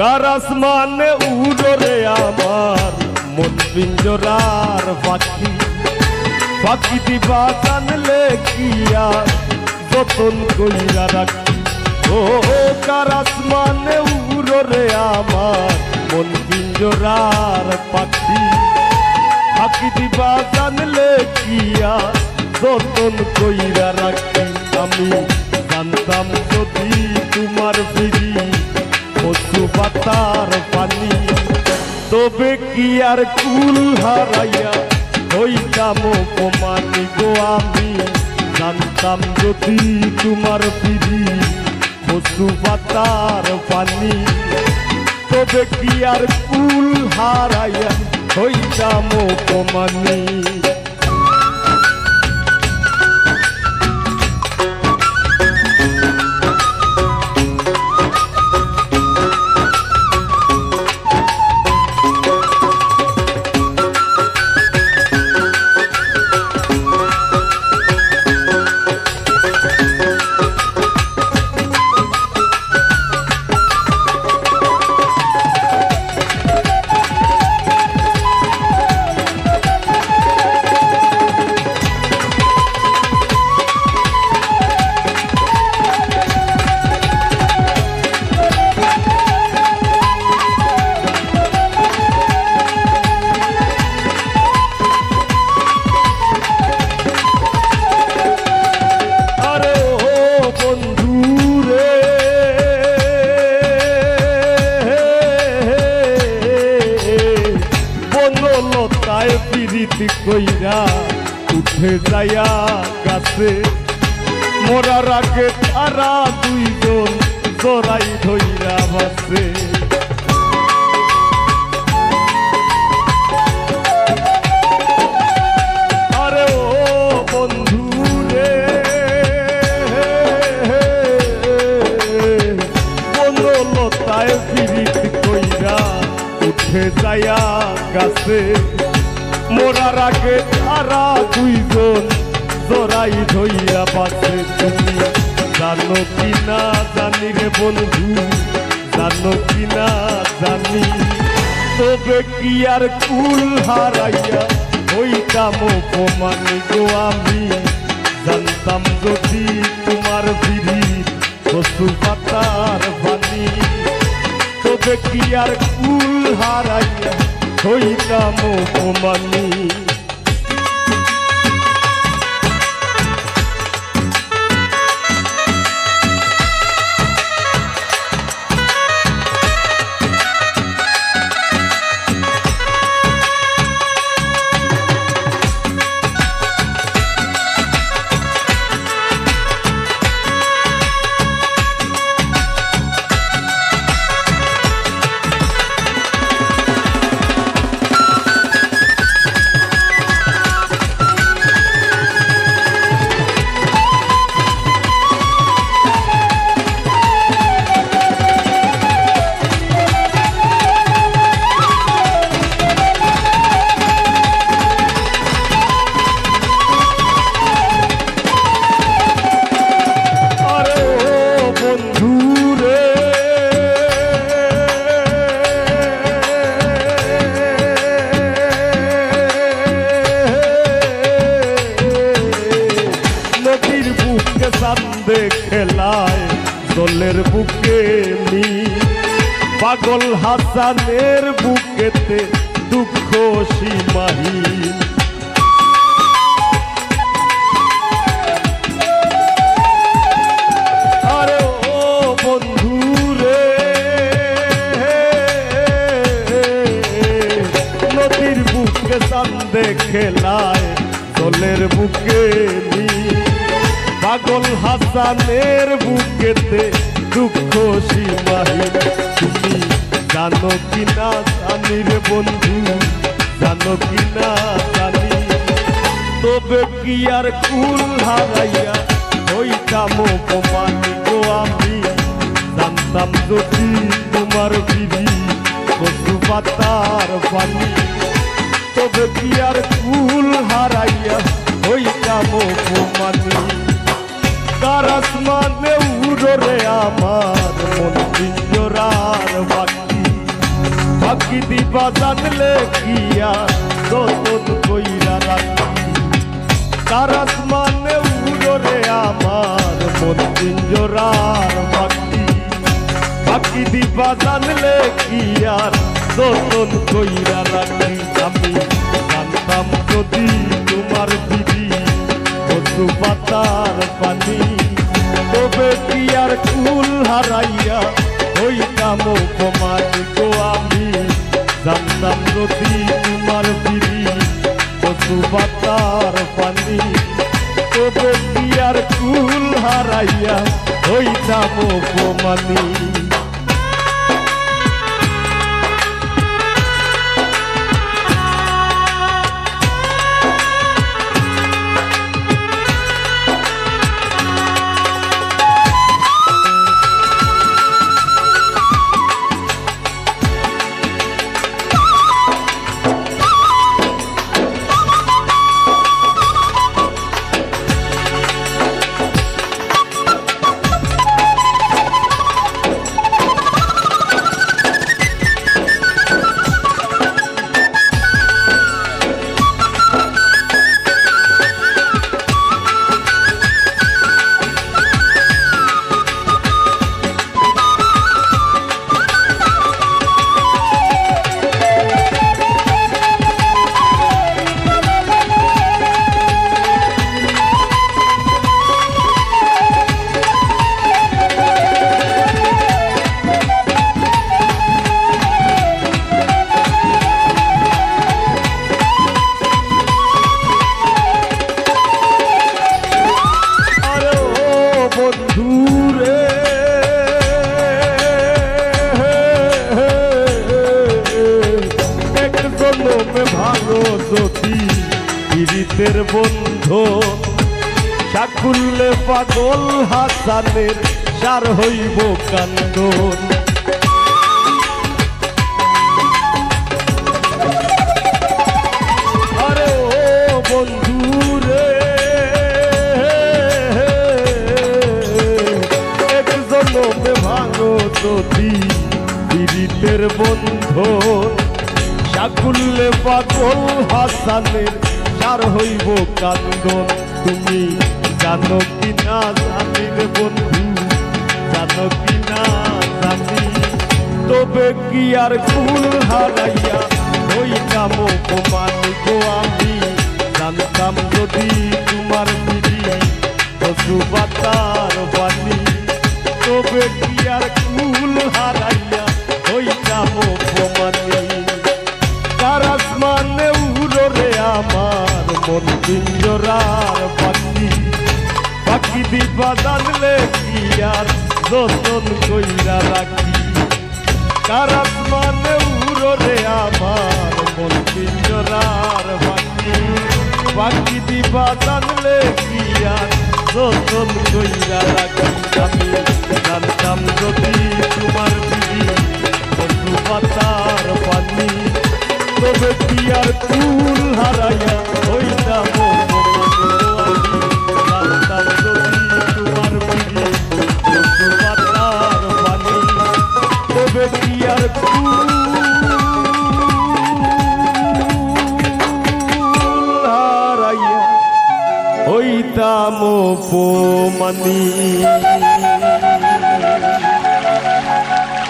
কার আসমানে উড়রে আমার মন পিঞ্জরার পাখি পাখি দিবা জানলে কি আর যতন কইরা রাখি ও কার আসমানে উড়রে আমার মন পিঞ্জরার পাখি পাখি দিবা জানলে কি আর যতন কইরা রাখি আমি জানতাম যদি তোমার ফিরি কচু পাতার পানি তবে কি আর কুল হারাইয়া হইতাম অপমানি গো আমি জানতাম যদি তোমার ফিরি কচু পাতার পানি তবে কি আর কুল হারাইয়া হইতাম অপমানি প্রীতি কইরা উঠে যায়া গাছে মরার আগে তারা দুইজন জড়াই ধইরা বাসে আরে ও বন্ধু রে বনলতায় প্রীতি কইরা উঠে যায়া গাছে মোরার আগে তারা দুইজন জড়াই ধইয়া বাসে তুমি জানো কি না জানি রে বন্ধু জানো কি না জানি তবে কি আর কুল হারাইয়া হইতাম অপমানি গো আমি জানতাম যদি তোমার ফিরি কচু পাতার পানি তবে কি আর কুল হারাইয়া হইতাম অপমানি খেলায় দলের বুকে মি পাগল হাসানের বুকেতে দুঃখ সীমাহীন আরে ও বন্ধু রে নদীর বুকে চাঁদে খেলায় দলের বুকে মি পাগল হাসানের বুকেতে দুঃখ সীমাহীন তুমি জানো কি না জানি রে বন্ধু জানো কি না জানি তবে কি আর কুল হারাইয়া হইতাম অপমানি গো আমি জানতাম যদি তোমার ফিরি কচু পাতার পানি তবে কি আর কুল হারাইয়া হইতাম অপমানি কার আসমানে উড়রে আমার মন পিঞ্জরার পাখি বাকি দিবা জানলে কি আর যতন কইরা রাখি তার আসমানে উড়রে আমার মন পিঞ্জরার বাকি বাকি দিবা জানলে কি আর যতন কইরা রাখি আমি জানতাম যদি তোমার দিদি কচু পাতার পানি তবে কি আর কুল হারাইয়া হইতাম অপমান গো আমি জানতাম যদি তোমার দিদি কচু পাতার পানি তবে কি আর কুল হারাইয়া হইতাম অপমানী পীড়িতের বন্ধু সাকুল্লে পাগল হাসানের সার হইব কান্দন আরে ও বন্ধু রে এক জন্মে ভাঙো যদি পীড়িতের বন্ধু সাকুল্লে পাগল হাসানের সার হইব কান্দন তুমি জানো কি না জানি রে বন্ধু জানো কি না জানি তবে কি আর কুল হারাইয়া হইতাম অপমান গো আমি জানতাম যদি তোমার দিদি কচু পাতার পানি তবে কি আর কুল হারাইয়া হইতাম অপমানী তার আসমানে উড়রে আমার মন পিঞ্জরার পাখি পাখি দিবা জানলে কি আর যতন কইরা রাখি তার আসমানে উড়রে আমার মন পিঞ্জরার পাখি পাখি দিবা জানলে কি আর যতন কইরা রাখি আমি জানতাম যদি তোমার দিদি কচু পাতার পানি তবে কি আর কুল হারাইয়া হইতাম জানতাম যদি তোমার বিধি কচু পাতার পানি তবে কি আর কুল হারাইয়া হইতাম অপমানী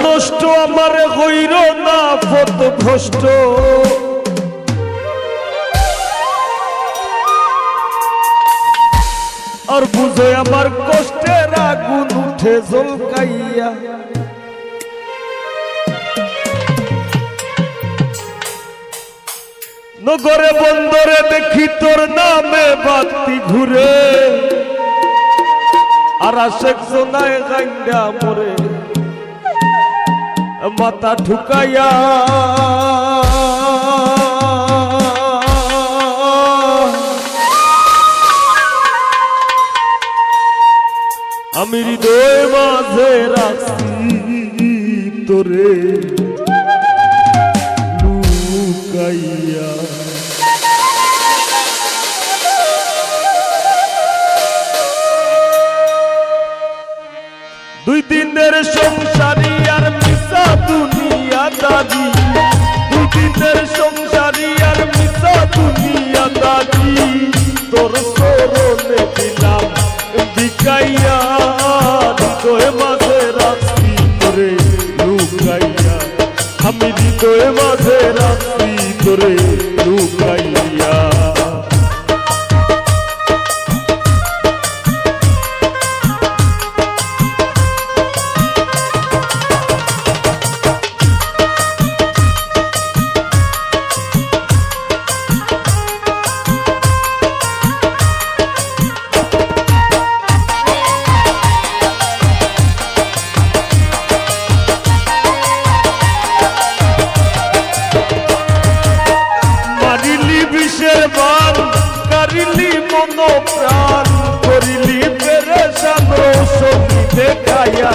নষ্ট আমার হইল না পথ ভ্রষ্ট আর বুঝে আমার কষ্টের আগুন উঠে ঝলকাইয়া নগরে বন্দরে দেখি তোর নামে বাতি ঘুরে আর আশেক সোনায় গাইন্ডা মরে মাথা ঠুকাইয়া আমি হৃদয় মাঝে রাখছি তোরে লুকাইয়া দুই দিনের সংসারী আর মিশা দুনিয়া দাবি লুকাইয়া আমি হৃদয়ে মাঝে রাখছি তোরে লুকাইয়া কারিলি মন প্রাণ করিলি পেরেশান রৌশনি দেখাইয়া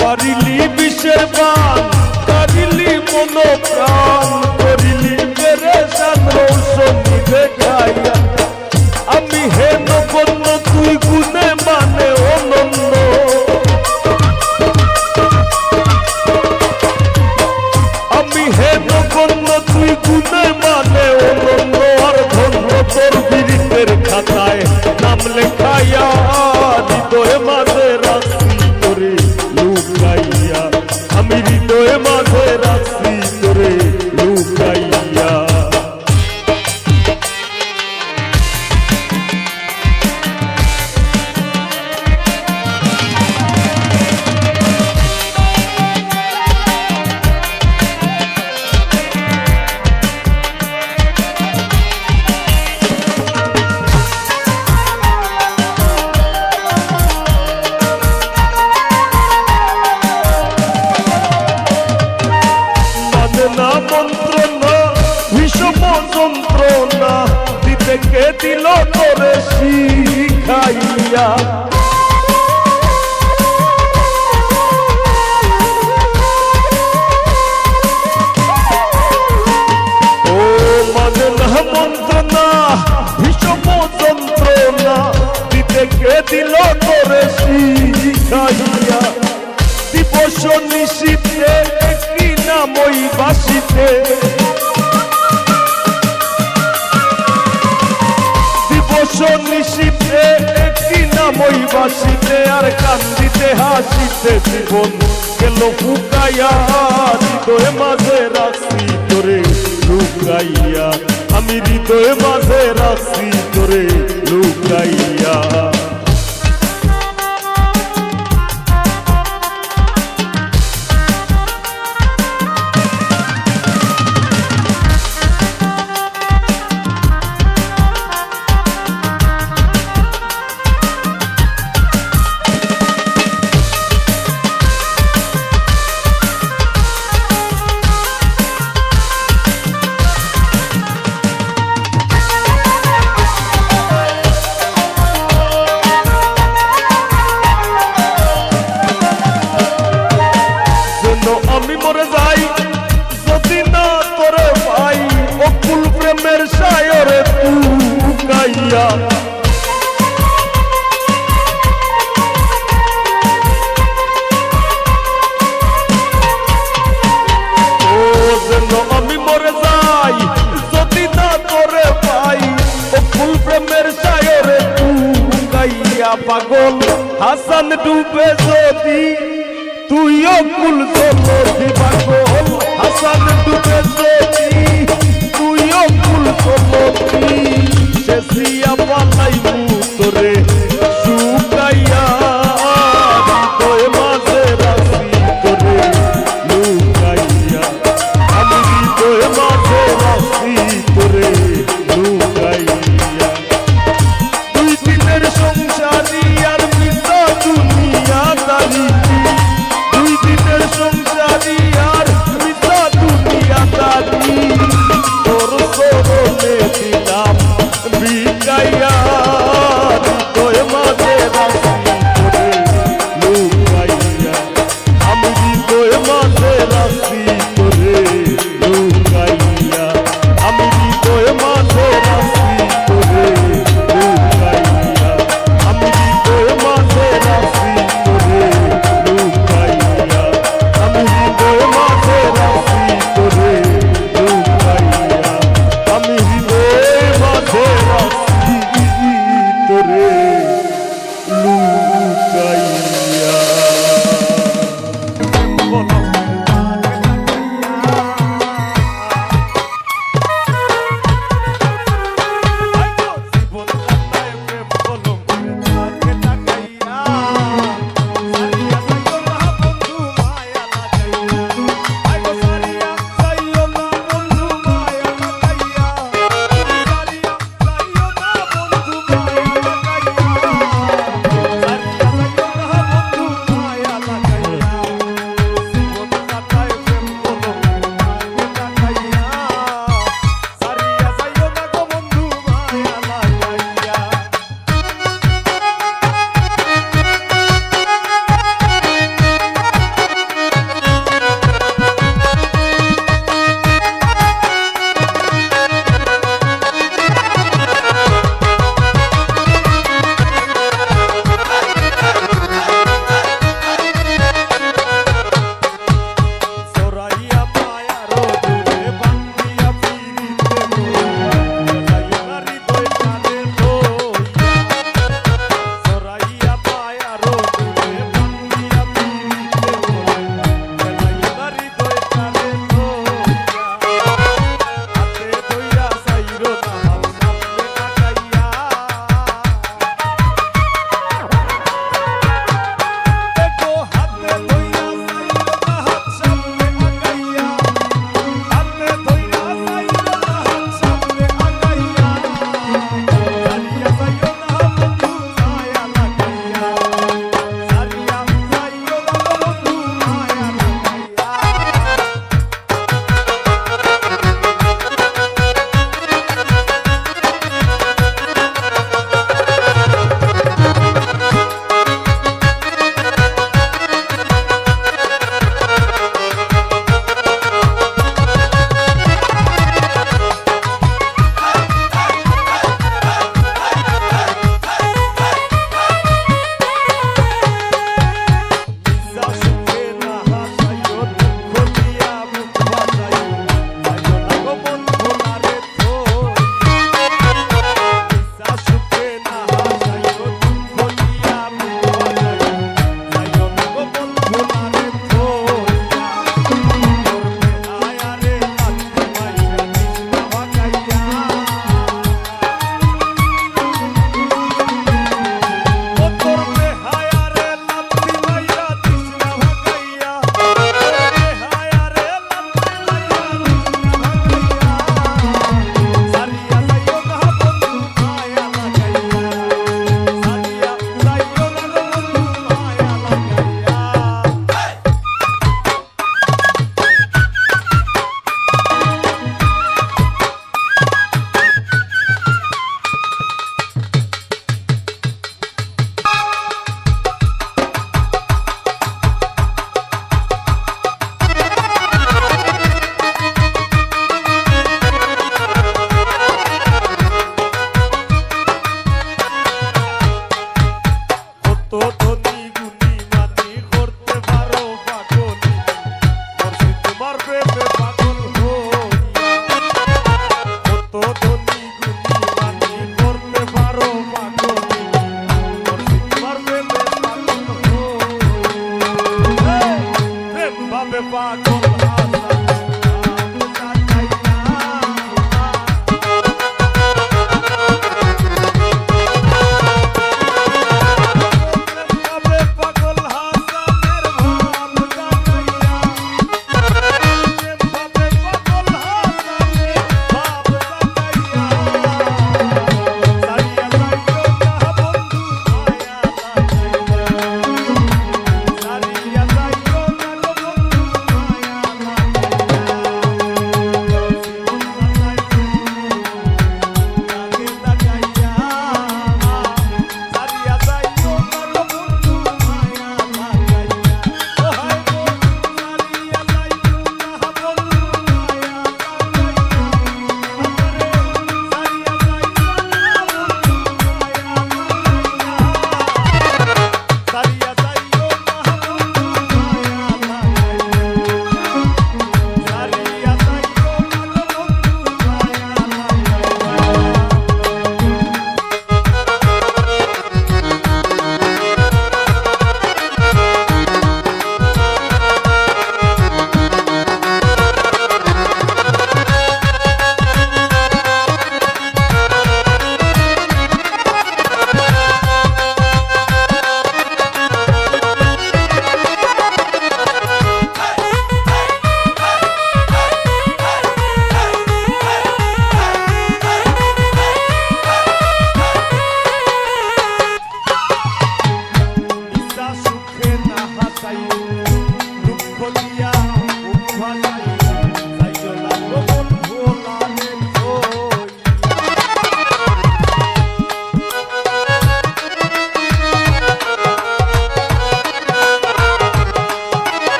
মারিলি বিষের বান কারিলি মন প্রাণ করিলি পেরেশান রৌশনি দেখাইয়া আমি হেন কন্য তুই গুণে মানে অনন্য তুই গুণে মানে অনন্য আর ধন্য তোর বীরিতের খাতায় নাম লেখাইয়া হৃদয়ে মাঝে রাখছি তোরে লুকাইয়া আমি হৃদয়ে মাঝে রাখছি তোরে লুকাইয়া মন্ত্রণা ভীষণ যন্ত্রণা দিতে কে দিল তোরে শিখাইয়া ও মানে না মন্ত্রণা ভীষণ যন্ত্রণা দিতে কে দিল তোরে শিখাইয়া দিবস নিশীতে কি নামই বাসিতে দিবস নিশীতে কি নামই বাসিতে আর কান্দিতে হাসিতে জীবন গেল ফুকাইয়া হৃদয়ে মাঝে রাখছি তোরে লুকাইয়া আমি হৃদয়ে মাঝে রাখছি তোরে লুকাইয়া আমি মরে যাই যদি না তোরে ভাই অকুল প্রেমের সায়রে তুকাইয়া ও যেন আমি মরে যাই যদি না তোরে ভাই অকুল প্রেমের সায়রে তুকাইয়া পাগল হাসান ডুবে যদি তুইও কুল চলতি পাগল হাসান ডুবে যদি তুইও কুল চলতি শেষিয়া পালাইবু তোরে শুকাইয়া হৃদয়ে মাঝে রাখছি তোরে লুকাইয়া আমি হৃদয়ে মাঝে রাখছি তোরে লুকাইয়া দুই দিনের সংসারী আর মিশা দুনিয়া দাঁড়ি সংসারী আর মিশা দুনিয়া দাঁড়ি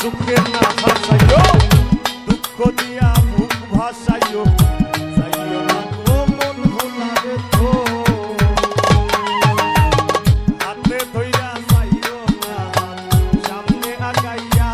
সুখে না ভাসাইও দুঃখ দিয়া মুখ ভাসাইও যাইও না গো মন ভুলারে তো হাতে ধইরা যাইও না সামনে আগাইয়া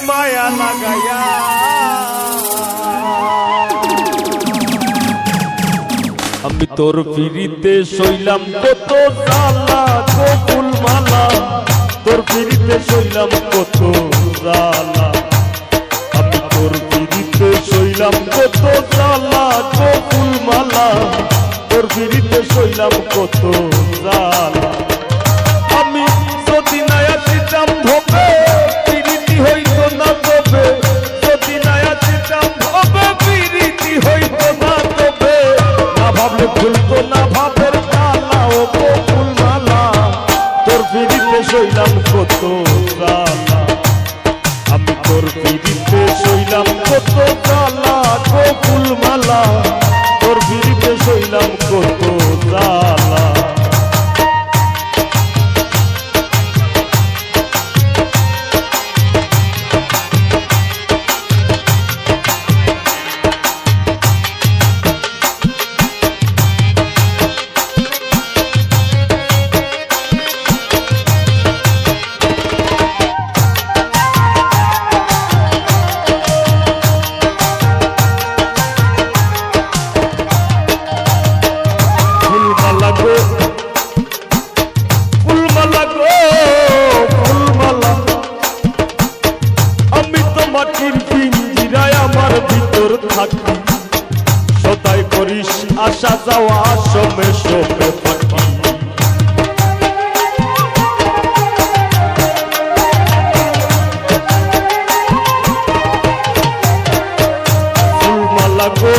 মায়া লাগাইয়া আমি তোর পিড়িতে শৈলাম কত জ্বালা গো ফুলমালা তোর পিড়িতে শৈলাম কত জ্বালা আমি তোর পিড়িতে শৈলাম কত জ্বালা গো ফুলমালা তোর পিড়িতে শৈলাম কত জ্বালা আমি যদি না আসিতাম ভবে পিড়িতি হইতো না তবে যদি না আসিতাম ভবে পিড়িতি হইতো না তবে না ভাবলে ভুলতো না ভাবের কালা ও গো ফুলমালা তোর পিড়িতে শৈলাম কত জ্বালা আমি তোর পিড়িতে শৈলাম কত জ্বালা গো ফুলমালা তোর পিড়িতে শৈলাম কত জ্বালা সদাই করিস আসা যাওয়া সমে সমে ফাঁকি ফুলমালা গো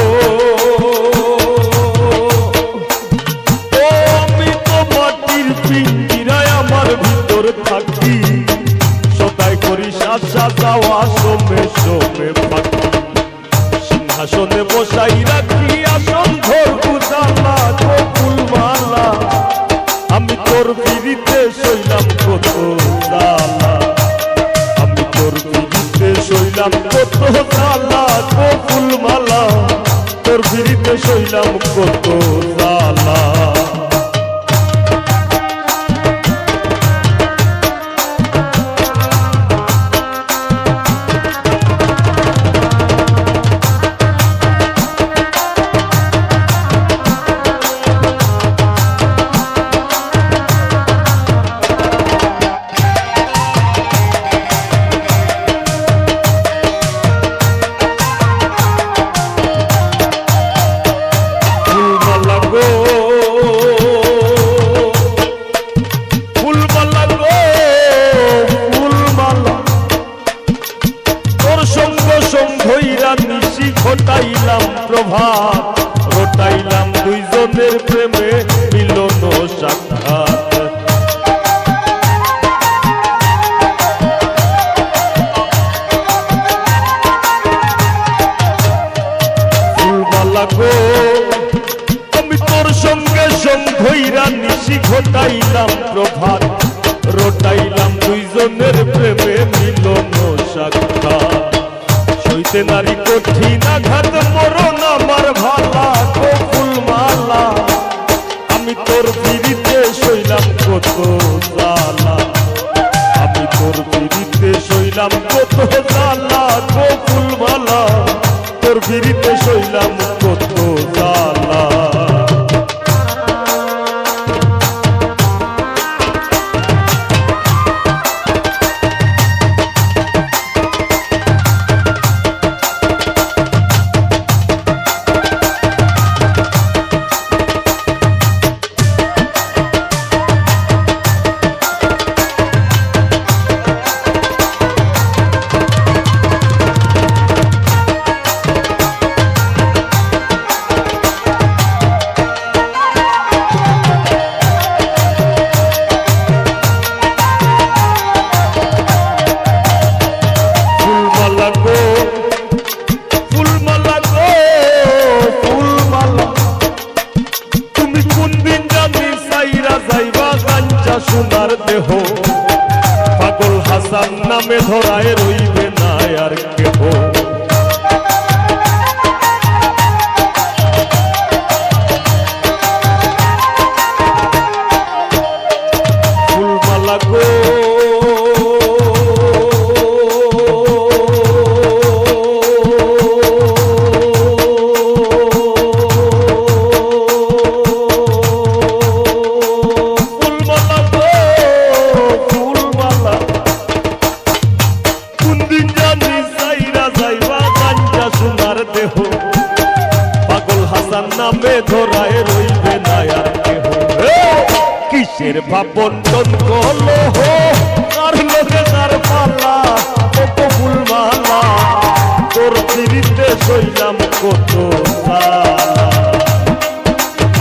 আমি তো মাটির পিঞ্জিরায় আমার ভিতর থাকি সদাই করিস আসা যাওয়া সমে সমে ফাঁকি আসনে বসাই রাখি আসন ধরবু জ্বালা গো ফুলমালা আমি তোর পিড়িতে শৈলাম কত জ্বালা আমি তোর পিড়িতে শৈলাম কত জ্বালা গো ফুলমালা তোর পিড়িতে শৈলাম কত জ্বালা ঘটাইলাম প্রভাত ঘটাইলাম দুইজনের প্রেমে মিলন সাক্ষাৎ ফুলমালা গো আমি তোর সঙ্গে সঙ্গ হইরা নিশি ঘটাইলাম প্রভাত ঘটাইলাম দুইজনের প্রেমে মিলন সাক্ষাৎ সইতে নারী কঠিন আঘাত মরণ আমার ভালা গো ফুলমালা আমি তোর পিড়িতে সইলাম কত জ্বালা আমি তোর পিড়িতে সইলাম কত জ্বালা গো ফুলমালা তোর পিড়িতে সইলাম কত জ্বালা সোনার দেহ পাগল হাসান নামে ধরায় রইবে না আর কেহ ফুলমালা গো পাগল হাসান নামে ধরায় রইবে না আর কেহ কিসের ভাবন্টন কলহ আর লোকে তার পালা কত ফুলমালা তোর পিড়িতে সইলাম কত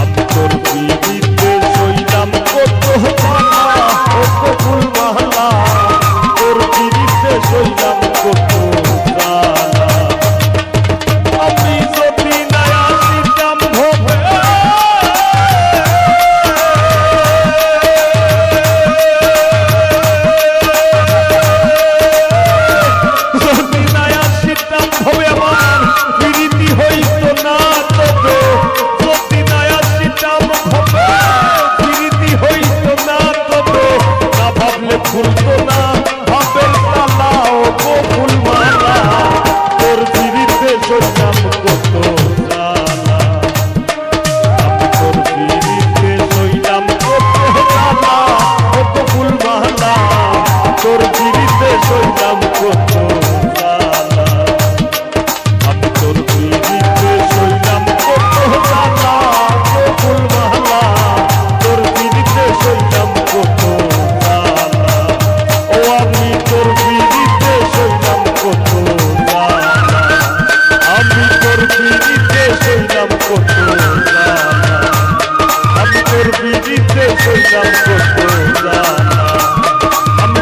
আমি তোর পিড়িতে সইলাম কত কত ফুলমালা তোর পিড়িতে সইলাম কত আমি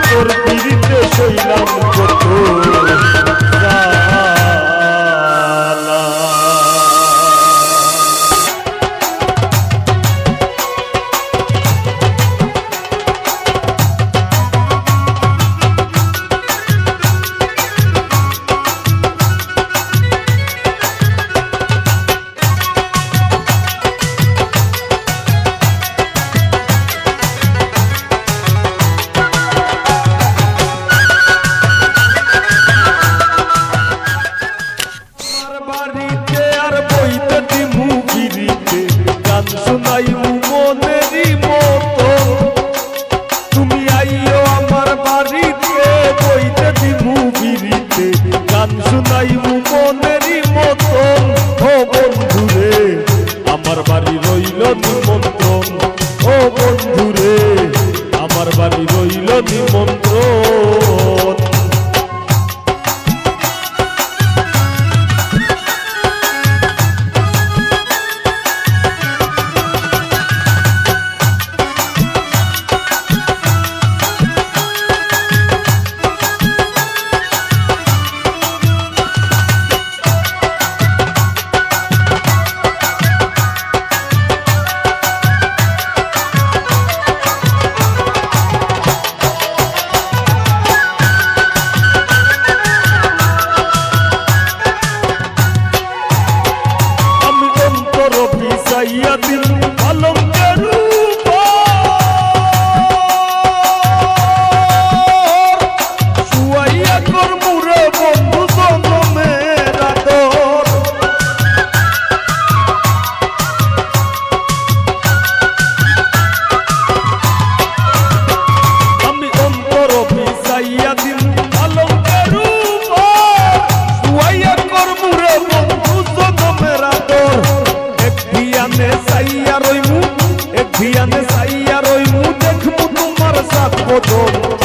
তোর পিড়িতে সইলাম কত আমার বাড়ি রইল নিমন্ত্রণ ও বন্ধুরে আমার বাড়ি রইল নিমন্ত্রণ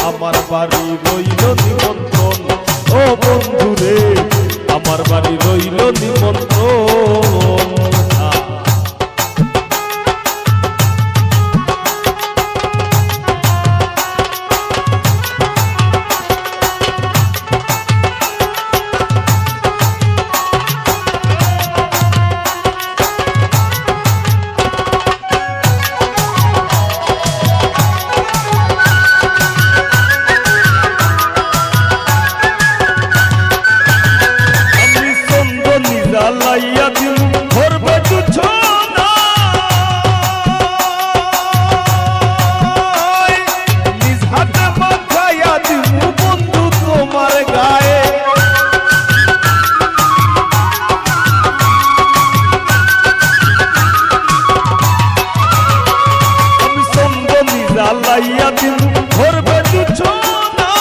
আমার বাড়ি রইল নিমন্ত্রণ ও বন্ধু রে আমার বাড়ি রইল নিমন্ত্রণ লাইয়া দিল ভরবে তুছো না নিজ হাতে মাখাইয়া দিল বন্ধু তোমার গায়ে আমি সঙ্গ নিজা লাইয়া দিল ভরবে তুছো না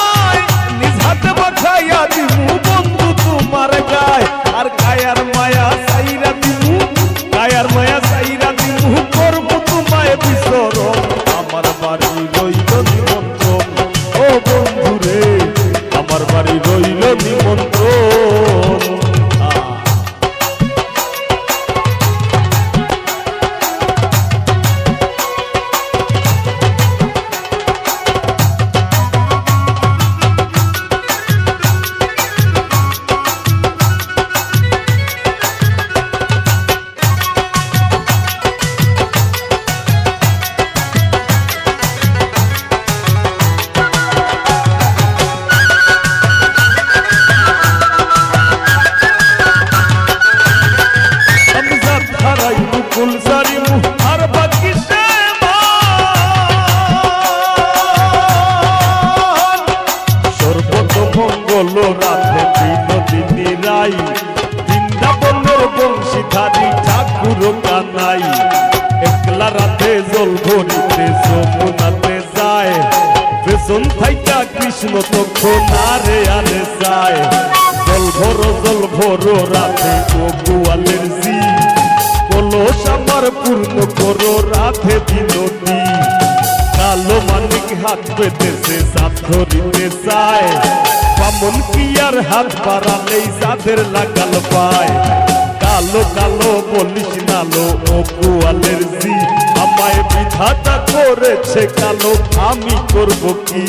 নিজ হাতে মাখাইয়া দিল বন্ধু তোমার গায়ে আর কায়ার মায়া সাইরা দিমু কায়ার মায়া সাইরা দিমু করব তোমায় বিসরণ আমার বাড়ি রইল নিমন্ত্রণ ও বন্ধু রে আমার বাড়ি রইল নিমন্ত্রণ রাধে বিনোদিনী রাই বৃন্দাবনের বংশীধারী ঠাকুর কানাই একলা রাধে জল ভরিতে যমুনাতে যায় পেছন থাইকা কৃষ্ণ তখন আরে আরে যায় জল ভরো রাধে ও গোয়ালের জি কলস আমার পূর্ণ করো রাধে বিনোদী কালো মানিক হাত পেতেছে সাত ধরিতে চায় বামন কি আর হাত বাড়ালেই যাদের লাগাল পায় কালো কালো বলিস নালো ও গোয়ালের জি আমায় বিধাতা করেছে কালো আমি করব কি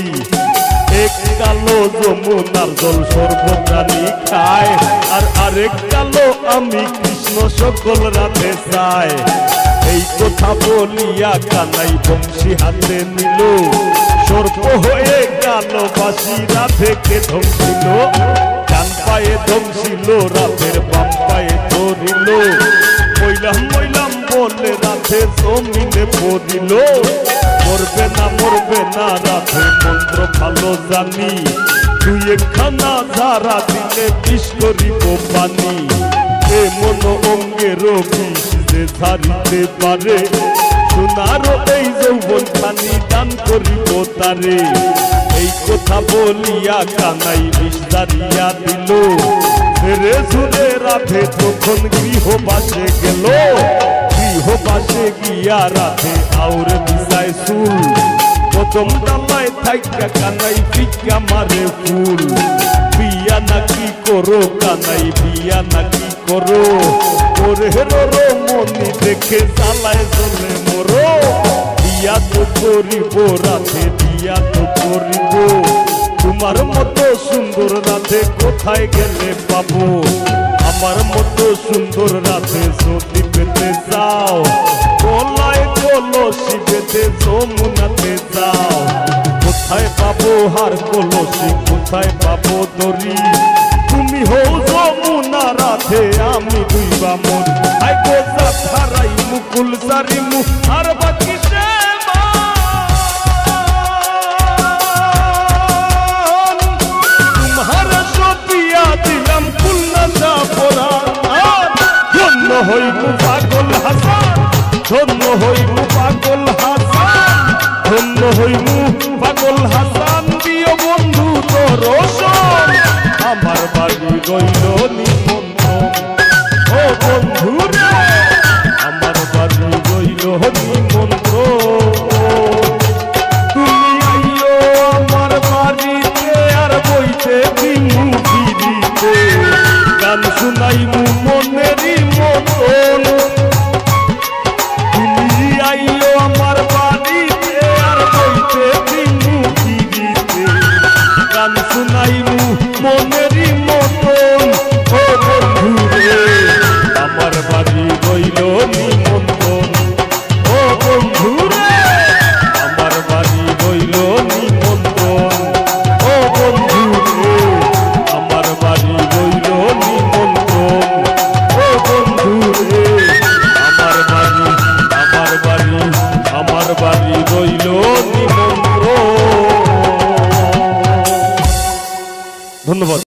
এক কালো যমুনার জল সর্বপ্রাণী খায় আর আরেক কালো আমি কৃষ্ণ সকল রাধে চায় এই কথা বলিয়া কানাই বংশী হাতে নিল সর্প হয়ে কালো বাসি রাধেকে ধ্বংসিল ডান পায়ে ধ্বংসিল রাধের বাম পায়ে ধরিল মইলাম বলে রাধে জমিনে পড়িল মরবে না রাধে মন্ত্র ভালো জানি তুই একখানা ধারা দিলে বিষ করিব পানি এ মন অঙ্গের বিষ যে ধারিতে পারে সোনারও এই যৌবন খানি দান করিব তারে এই কথা বলিয়া কানাই বিষ দাঁড়িয়া দিল ফেরে ঝুরে রাধে তখন গৃহবাসে গেল গৃহবাসে গিয়া রাধে আউর বিছায় চুল প্রথম ডালায় থাইকা কানাই পিকা মারে ফুল বিয়া নাকি করো কানাই বিয়া নাকি করো ওরে রো মনি দেখে জ্বালায় জ্বলে মরো বিয়া তো করিব রাধে বিয়া তো করিব তোমার মতো সুন্দর রাধে কোথায় গেলে পাবো আমার মতো সুন্দর রাধে যদি পেতে যাও গলায় কলসি বেঁধে যমুনাতে যাও কোথায় পাবো হার কলসি কোথায় পাবো দড়ি তুমি হও যমুনা রাধে আমি দুই বামন আই গোজা ছাড়াই মুকুল সারি মু আর বাকি হইব পাগল হাসান ধন্য হইব পাগল হাসান ধন্য হইব পাগল হাসান প্রিয় বন্ধু তোর আমার বাড়ি রইল নিমন্ত্রণ ও বন্ধু রে আমার বাড়ি রইল নিমন্ত্রণ তুমি আইও আমার মনেরই মতন ও বন্ধু রে আমার বাড়ি রইল নিমন্ত্রণ ও বন্ধু রে আমার বাড়ি রইল নিমন্ত্রণ ও বন্ধু রে আমার বাড়ি রইল নিমন্ত্রণ ও বন্ধু রে আমার বাড়ি রইল নিমন্ত্রণ। ধন্যবাদ।